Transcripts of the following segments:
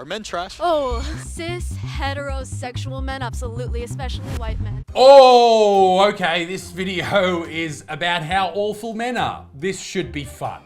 Are men trash? Oh, cis, heterosexual men, absolutely, especially white men. Oh, okay, this video is about how awful men are. This should be fun.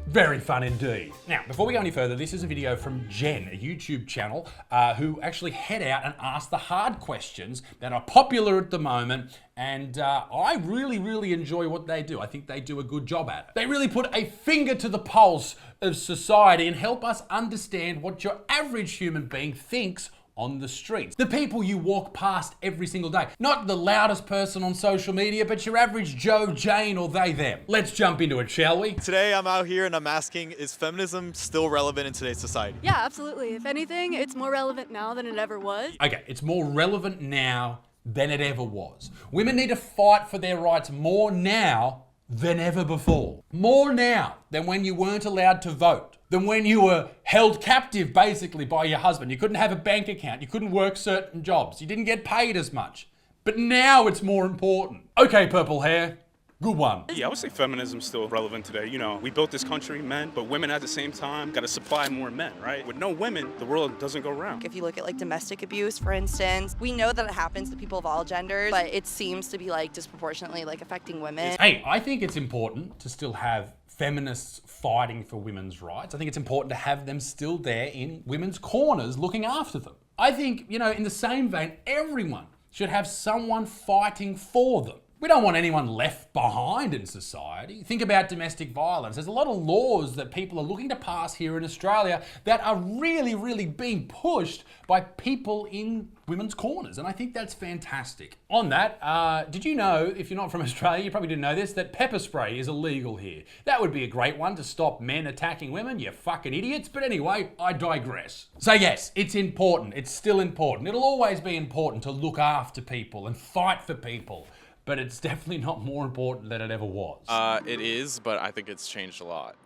Very fun indeed. Now, before we go any further, this is a video from Jen, a YouTube channel, who actually head out and ask the hard questions that are popular at the moment. And I really enjoy what they do. I think they do a good job at it. They really put a finger to the pulse of society and help us understand what your average human being thinks on the streets. The people you walk past every single day. Not the loudest person on social media, but your average Joe, Jane, or they, them. Let's jump into it, shall we? Today I'm out here and I'm asking, is feminism still relevant in today's society? Yeah, absolutely. If anything, it's more relevant now than it ever was. Okay, it's more relevant now than it ever was. Women need to fight for their rights more now than ever before. More now than when you weren't allowed to vote. Than when you were held captive basically by your husband. You couldn't have a bank account. You couldn't work certain jobs. You didn't get paid as much. But now it's more important. Okay, purple hair. Good one. Yeah, I would say feminism's still relevant today. You know, we built this country, men, but women at the same time got to supply more men, right? With no women, the world doesn't go round. If you look at like domestic abuse, for instance, we know that it happens to people of all genders, but it seems to be like disproportionately like affecting women. Hey, I think it's important to still have feminists fighting for women's rights. I think it's important to have them still there in women's corners looking after them. I think, you know, in the same vein, everyone should have someone fighting for them. We don't want anyone left behind in society. Think about domestic violence. There's a lot of laws that people are looking to pass here in Australia that are really being pushed by people in women's corners. And I think that's fantastic. On that, did you know, if you're not from Australia, you probably didn't know this, that pepper spray is illegal here. That would be a great one to stop men attacking women, you fucking idiots. But anyway, I digress. So yes, it's important. It's still important. It'll always be important to look after people and fight for people. But it's definitely not more important than it ever was. It is, but I think it's changed a lot.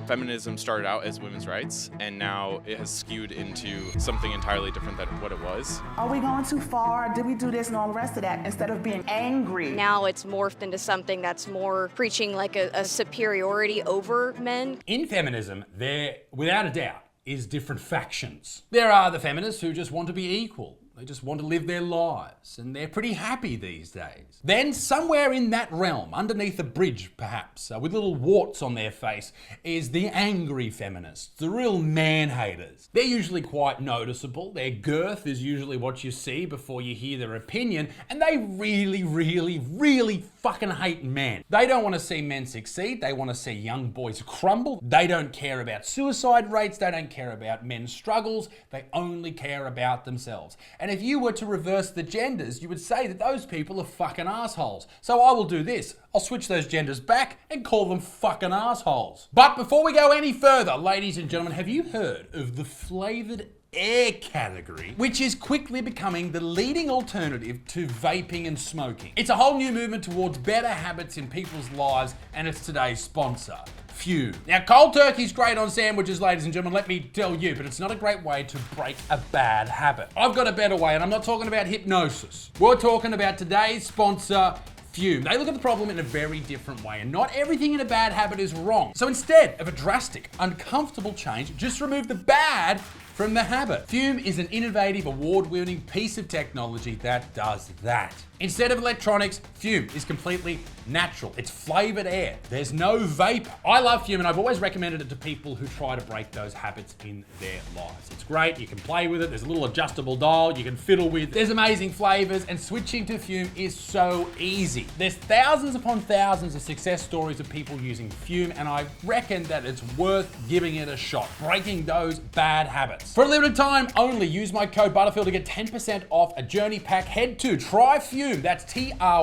Feminism started out as women's rights, and now it has skewed into something entirely different than what it was. Are we going too far? Did we do this and all the rest of that instead of being angry? Now it's morphed into something that's more preaching like a superiority over men. In feminism, there, without a doubt, is different factions. There are the feminists who just want to be equal. They just want to live their lives, and they're pretty happy these days. Then somewhere in that realm, underneath a bridge perhaps, with little warts on their face, is the angry feminists, the real man-haters. They're usually quite noticeable. Their girth is usually what you see before you hear their opinion, and they really fucking hate men. They don't want to see men succeed. They want to see young boys crumble. They don't care about suicide rates. They don't care about men's struggles. They only care about themselves. And if you were to reverse the genders, you would say that those people are fucking assholes. So I will do this. I'll switch those genders back and call them fucking assholes. But before we go any further, ladies and gentlemen, have you heard of the flavored air category, which is quickly becoming the leading alternative to vaping and smoking? It's a whole new movement towards better habits in people's lives, and it's today's sponsor, Fume. Now, cold turkey's great on sandwiches, ladies and gentlemen, let me tell you, but it's not a great way to break a bad habit. I've got a better way, and I'm not talking about hypnosis. We're talking about today's sponsor, Fume. They look at the problem in a very different way, and not everything in a bad habit is wrong. So instead of a drastic, uncomfortable change, just remove the bad from the habit. Fume is an innovative, award-winning piece of technology that does that. Instead of electronics, Fume is completely natural. It's flavored air. There's no vapor. I love Fume, and I've always recommended it to people who try to break those habits in their lives. It's great. You can play with it. There's a little adjustable dial you can fiddle with. There's amazing flavors, and switching to Fume is so easy. There's thousands upon thousands of success stories of people using Fume, and I reckon that it's worth giving it a shot, breaking those bad habits. For a limited time only, use my code Butterfield to get 10% off a journey pack. Head to tryfum, that's tryfum.com,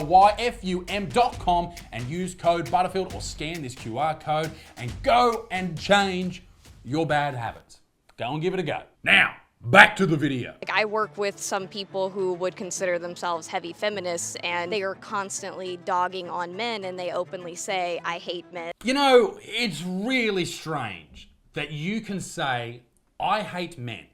and use code Butterfield or scan this QR code and go and change your bad habits. Go and give it a go. Now, back to the video. Like, I work with some people who would consider themselves heavy feminists, and they are constantly dogging on men, and they openly say, I hate men. You know, it's really strange that you can say, I hate men.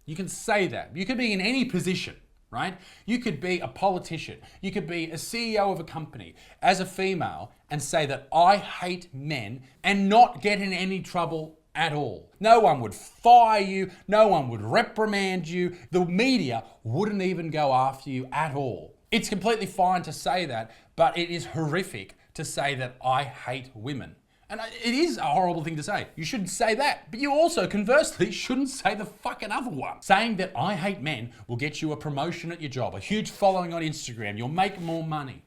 You can say that. You could be in any position, right? You could be a politician. You could be a CEO of a company as a female and say that I hate men and not get in any trouble at all. No one would fire you, no one would reprimand you, the media wouldn't even go after you at all. It's completely fine to say that, but it is horrific to say that I hate women. And it is a horrible thing to say. You shouldn't say that. But you also, conversely, shouldn't say the fucking other one. Saying that I hate men will get you a promotion at your job, a huge following on Instagram, you'll make more money.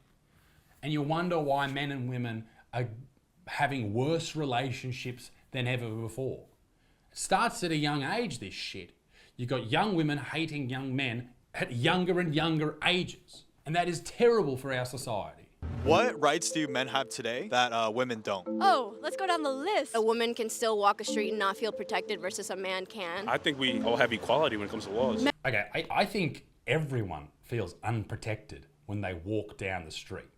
And you wonder why men and women are having worse relationships than ever before. It starts at a young age, this shit. You've got young women hating young men at younger and younger ages. And that is terrible for our society. What rights do men have today that women don't? Oh, let's go down the list. A woman can still walk a street and not feel protected versus a man can. I think we all have equality when it comes to laws. Okay, I think everyone feels unprotected when they walk down the street.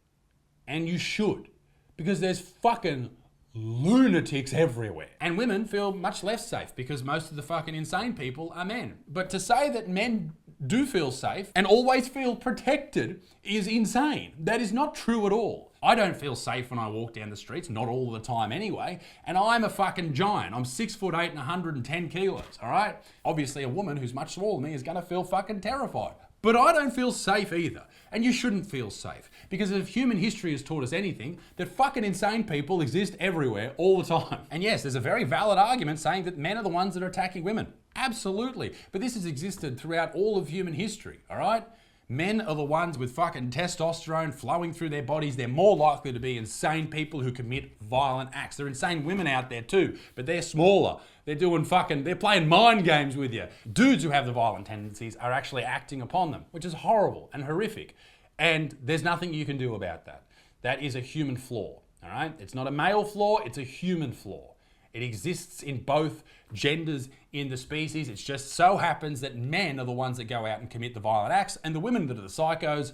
And you should, because there's fucking lunatics everywhere. And women feel much less safe because most of the fucking insane people are men. But to say that men do feel safe and always feel protected is insane. That is not true at all. I don't feel safe when I walk down the streets, not all the time anyway, and I'm a fucking giant. I'm 6'8" and 110 kilos, all right? Obviously a woman who's much smaller than me is gonna feel fucking terrified. But I don't feel safe either. And you shouldn't feel safe. Because if human history has taught us anything, that fucking insane people exist everywhere all the time. And yes, there's a very valid argument saying that men are the ones that are attacking women. Absolutely. But this has existed throughout all of human history, all right? Men are the ones with fucking testosterone flowing through their bodies. They're more likely to be insane people who commit violent acts. There are insane women out there too, but they're smaller. They're playing mind games with you. Dudes who have the violent tendencies are actually acting upon them, which is horrible and horrific. And there's nothing you can do about that. That is a human flaw, all right? It's not a male flaw, it's a human flaw. It exists in both genders in the species. It just so happens that men are the ones that go out and commit the violent acts, and the women that are the psychos,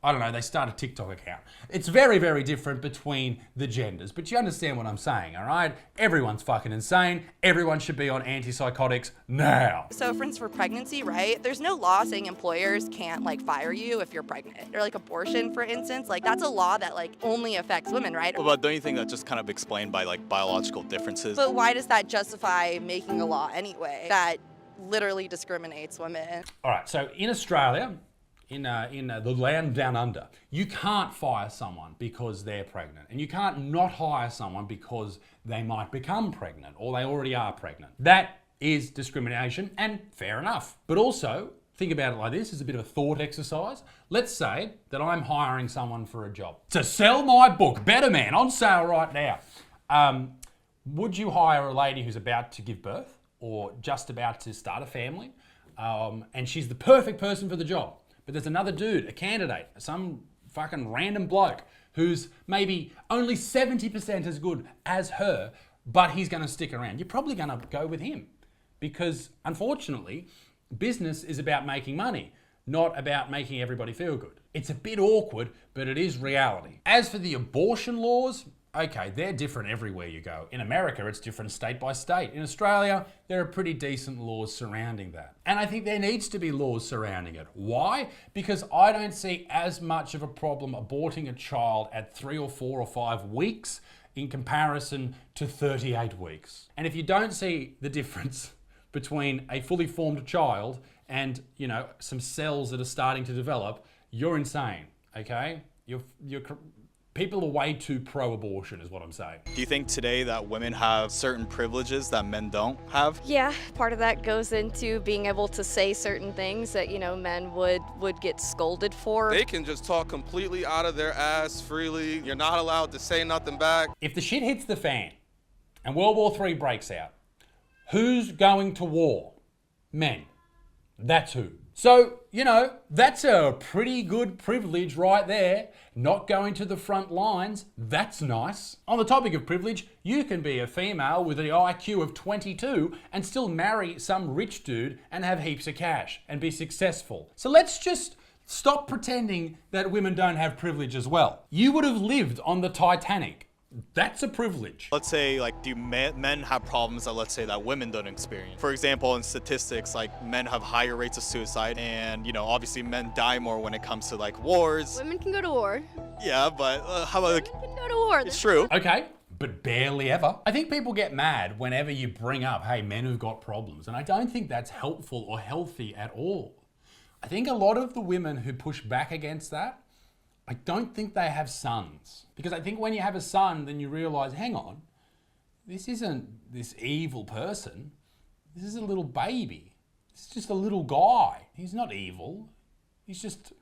I don't know, they start a TikTok account. It's very, very different between the genders, but you understand what I'm saying, all right? Everyone's fucking insane. Everyone should be on antipsychotics now. So for instance, for pregnancy, right? There's no law saying employers can't like fire you if you're pregnant. Or like abortion, for instance, like that's a law that like only affects women, right? But don't you think that's just kind of explained by like biological differences? But why does that justify making a law anyway that literally discriminates women? All right, so in Australia, in the land down under, you can't fire someone because they're pregnant, and you can't not hire someone because they might become pregnant or they already are pregnant. That is discrimination, and fair enough. But also, think about it like this, as a bit of a thought exercise. Let's say that I'm hiring someone for a job to sell my book, Betterman, on sale right now. Would you hire a lady who's about to give birth or just about to start a family, and she's the perfect person for the job? But there's another dude, a candidate, some fucking random bloke who's maybe only 70% as good as her, but he's going to stick around. You're probably going to go with him because, unfortunately, business is about making money, not about making everybody feel good. It's a bit awkward, but it is reality. As for the abortion laws, okay, they're different everywhere you go. In America, it's different state by state. In Australia, there are pretty decent laws surrounding that. And I think there needs to be laws surrounding it. Why? Because I don't see as much of a problem aborting a child at 3 or 4 or 5 weeks in comparison to 38 weeks. And if you don't see the difference between a fully formed child and, you know, some cells that are starting to develop, you're insane, okay? People are way too pro-abortion is what I'm saying. Do you think today that women have certain privileges that men don't have? Yeah, part of that goes into being able to say certain things that, you know, men would get scolded for. They can just talk completely out of their ass freely. You're not allowed to say nothing back. If the shit hits the fan and World War III breaks out, who's going to war? Men. That's who. So, you know, that's a pretty good privilege right there. Not going to the front lines, that's nice. On the topic of privilege, you can be a female with an IQ of 22 and still marry some rich dude and have heaps of cash and be successful. So let's just stop pretending that women don't have privilege as well. You would have lived on the Titanic. That's a privilege. Let's say, like, do men have problems that, let's say, that women don't experience? For example, in statistics, like, men have higher rates of suicide, and, you know, obviously men die more when it comes to, like, wars. Women can go to war. Yeah, but how about, Women can go to war. it's true. Okay, but barely ever. I think people get mad whenever you bring up, hey, men have got problems. And I don't think that's helpful or healthy at all. I think a lot of the women who push back against that, I don't think they have sons. Because I think when you have a son, then you realize, hang on, this isn't this evil person. This is a little baby. This is just a little guy. He's not evil. He's just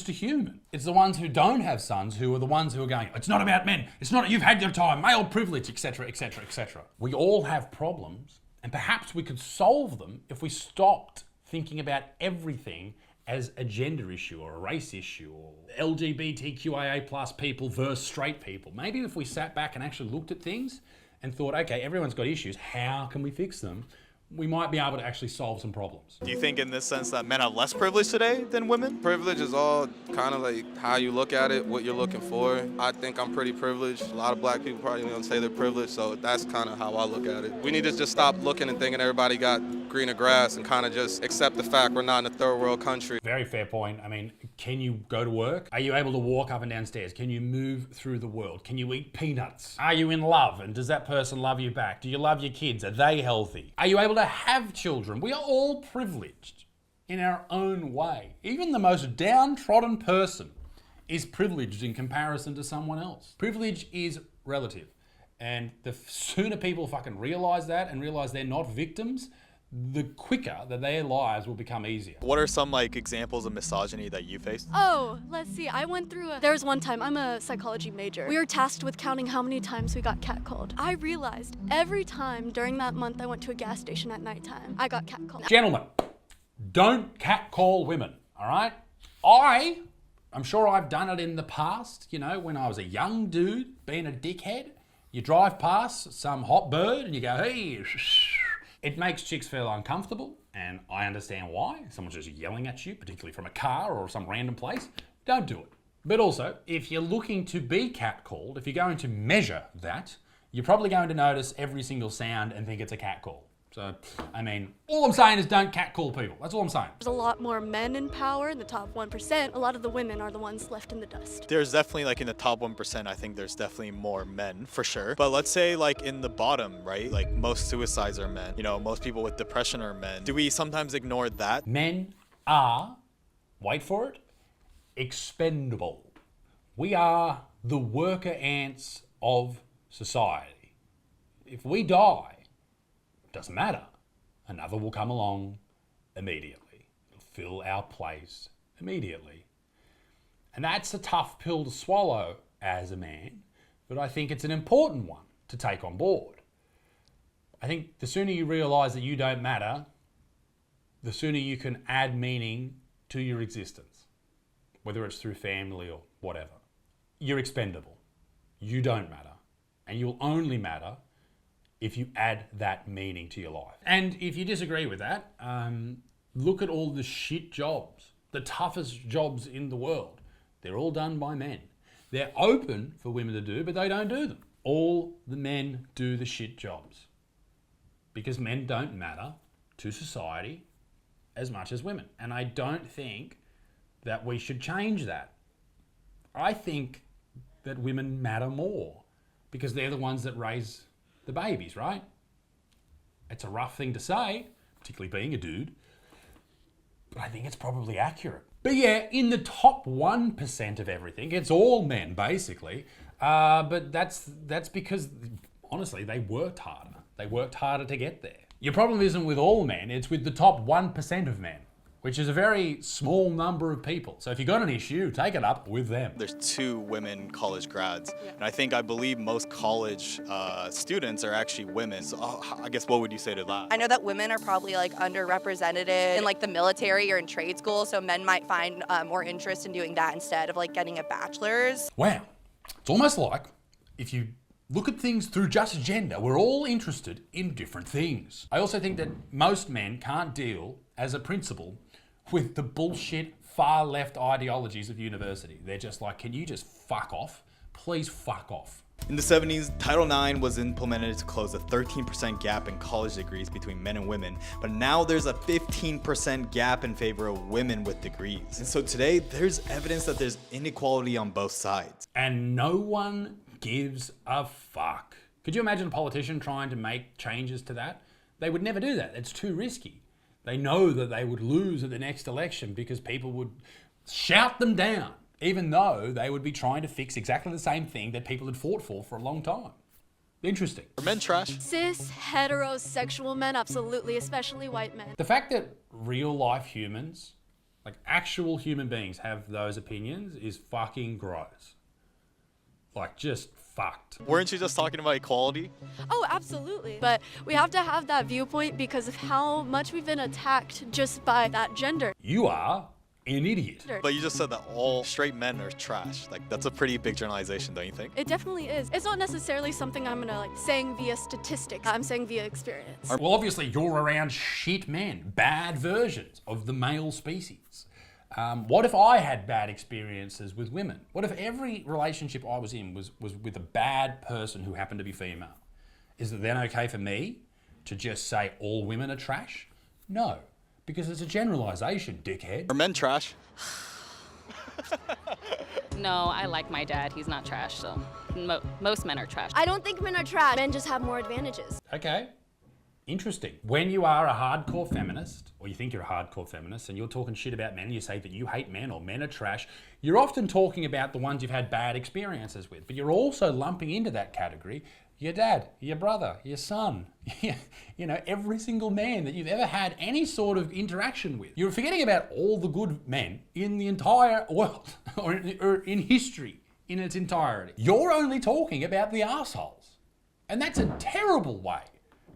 a human. It's the ones who don't have sons who are the ones who are going, it's not about men. It's not, you've had your time, male privilege, etc., etc., etc. We all have problems, and perhaps we could solve them if we stopped thinking about everything as a gender issue or a race issue or LGBTQIA plus people versus straight people. Maybe if we sat back and actually looked at things and thought, okay, everyone's got issues, how can we fix them? We might be able to actually solve some problems. Do you think in this sense that men have less privilege today than women? Privilege is all kind of like how you look at it, what you're looking for. I think I'm pretty privileged. A lot of black people probably don't say they're privileged, so that's kind of how I look at it. We need to just stop looking and thinking everybody got greener grass and kind of just accept the fact we're not in a third world country. Very fair point. I mean, can you go to work? Are you able to walk up and down stairs? Can you move through the world? Can you eat peanuts? Are you in love? And does that person love you back? Do you love your kids? Are they healthy? Are you able to have children? We are all privileged in our own way. Even the most downtrodden person is privileged in comparison to someone else. Privilege is relative. And the sooner people fucking realize that and realize they're not victims, the quicker that their lives will become easier. What are some like examples of misogyny that you faced? Oh, let's see. I went through there was one time, I'm a psychology major. We were tasked with counting how many times we got catcalled. I realized every time during that month I went to a gas station at nighttime, I got catcalled. Gentlemen, don't catcall women, all right? I'm sure I've done it in the past, you know, when I was a young dude being a dickhead. You drive past some hot bird and you go, hey, it makes chicks feel uncomfortable, and I understand why. If someone's just yelling at you, particularly from a car or some random place, don't do it. But also, if you're looking to be catcalled, if you're going to measure that, you're probably going to notice every single sound and think it's a catcall. So, I mean, all I'm saying is don't catcall people. That's all I'm saying. There's a lot more men in power in the top 1%. A lot of the women are the ones left in the dust. There's definitely like in the top 1%, I think there's definitely more men for sure. But let's say like in the bottom, right? Like most suicides are men. You know, most people with depression are men. Do we sometimes ignore that? Men are, wait for it, expendable. We are the worker ants of society. If we die, doesn't matter. Another will come along immediately. It'll fill our place immediately. And that's a tough pill to swallow as a man, but I think it's an important one to take on board. I think the sooner you realize that you don't matter, the sooner you can add meaning to your existence, whether it's through family or whatever. You're expendable. You don't matter. And you'll only matter if you add that meaning to your life. And if you disagree with that, look at all the shit jobs, the toughest jobs in the world. They're all done by men. They're open for women to do, but they don't do them. All the men do the shit jobs because men don't matter to society as much as women. And I don't think that we should change that. I think that women matter more because they're the ones that raise the babies, right? It's a rough thing to say, particularly being a dude, but I think it's probably accurate. But yeah, in the top 1% of everything, it's all men basically, but that's because honestly, they worked harder. They worked harder to get there. Your problem isn't with all men, it's with the top 1% of men, which is a very small number of people. So if you got an issue, take it up with them. There's 2 women college grads, and I believe most college students are actually women. So I guess what would you say to that? I know that women are probably like underrepresented in like the military or in trade school, so men might find more interest in doing that instead of like getting a bachelor's. Wow, it's almost like if you look at things through just gender, we're all interested in different things. I also think that most men can't deal as a principal with the bullshit far left ideologies of university. They're just like, can you just fuck off? Please fuck off. In the 70s, Title IX was implemented to close a 13% gap in college degrees between men and women, but now there's a 15% gap in favor of women with degrees. And so today, there's evidence that there's inequality on both sides. And no one gives a fuck? Could you imagine a politician trying to make changes to that? They would never do that. It's too risky. They know that they would lose at the next election because people would shout them down, even though they would be trying to fix exactly the same thing that people had fought for a long time. Interesting. Are men trash? Cis, heterosexual men, absolutely, especially white men. The fact that real life humans, like actual human beings, have those opinions is fucking gross. Like, just fucked. Weren't you just talking about equality? Oh, absolutely. But we have to have that viewpoint because of how much we've been attacked just by that gender. You are an idiot. But you just said that all straight men are trash. Like, that's a pretty big generalization, don't you think? It definitely is. It's not necessarily something I'm gonna saying via statistics. I'm saying via experience. Well, obviously you're around shit men, bad versions of the male species. What if I had bad experiences with women? What if every relationship I was in was with a bad person who happened to be female? Is it then okay for me to just say all women are trash? No, because it's a generalization, dickhead. Are men trash? No, I like my dad. He's not trash, so most men are trash. I don't think men are trash. Men just have more advantages. Okay. Interesting. When you are a hardcore feminist, or you think you're a hardcore feminist, and you're talking shit about men, and you say that you hate men or men are trash, you're often talking about the ones you've had bad experiences with, but you're also lumping into that category your dad, your brother, your son, you know, every single man that you've ever had any sort of interaction with. You're forgetting about all the good men in the entire world, or in history in its entirety. You're only talking about the assholes. And that's a terrible way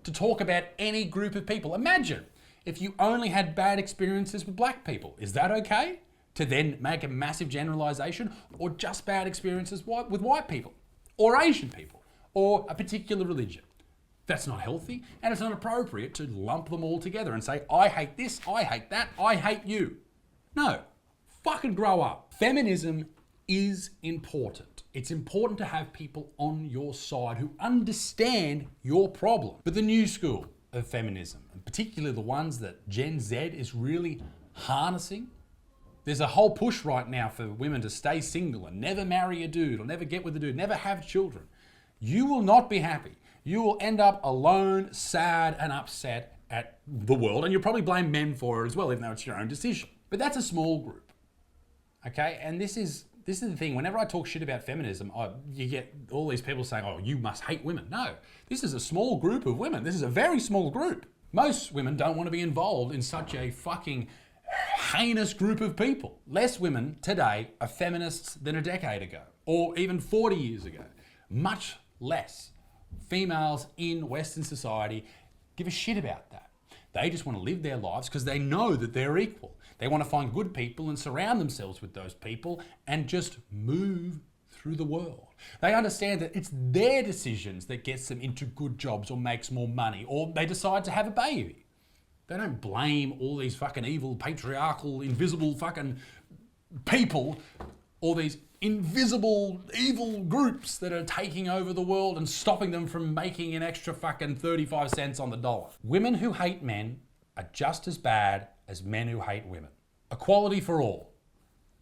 to talk about any group of people. Imagine if you only had bad experiences with black people. Is that okay to then make a massive generalization, or just bad experiences with white people or Asian people or a particular religion? That's not healthy, and it's not appropriate to lump them all together and say, I hate this, I hate that, I hate you. No, fucking grow up. Feminism is important. It's important to have people on your side who understand your problem. But the new school of feminism, and particularly the ones that Gen Z is really harnessing, there's a whole push right now for women to stay single and never marry a dude or never get with a dude, never have children. You will not be happy. You will end up alone, sad, and upset at the world, and you'll probably blame men for it as well, even though it's your own decision. But that's a small group, okay? And this is the thing. Whenever I talk shit about feminism, you get all these people saying, oh, you must hate women. No, this is a small group of women. This is a very small group. Most women don't want to be involved in such a fucking heinous group of people. Less women today are feminists than a decade ago, or even 40 years ago. Much less females in Western society give a shit about that. They just want to live their lives because they know that they're equal. They want to find good people and surround themselves with those people and just move through the world. They understand that it's their decisions that gets them into good jobs or makes more money, or they decide to have a baby. They don't blame all these fucking evil, patriarchal, invisible fucking people, all these invisible, evil groups that are taking over the world and stopping them from making an extra fucking 35 cents on the dollar. Women who hate men are just as bad as men who hate women. Equality for all,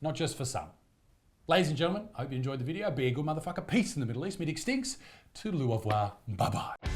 not just for some. Ladies and gentlemen, I hope you enjoyed the video. Be a good motherfucker. Peace in the Middle East. Me dick stinks. Toodaloo au revoir. Bye-bye.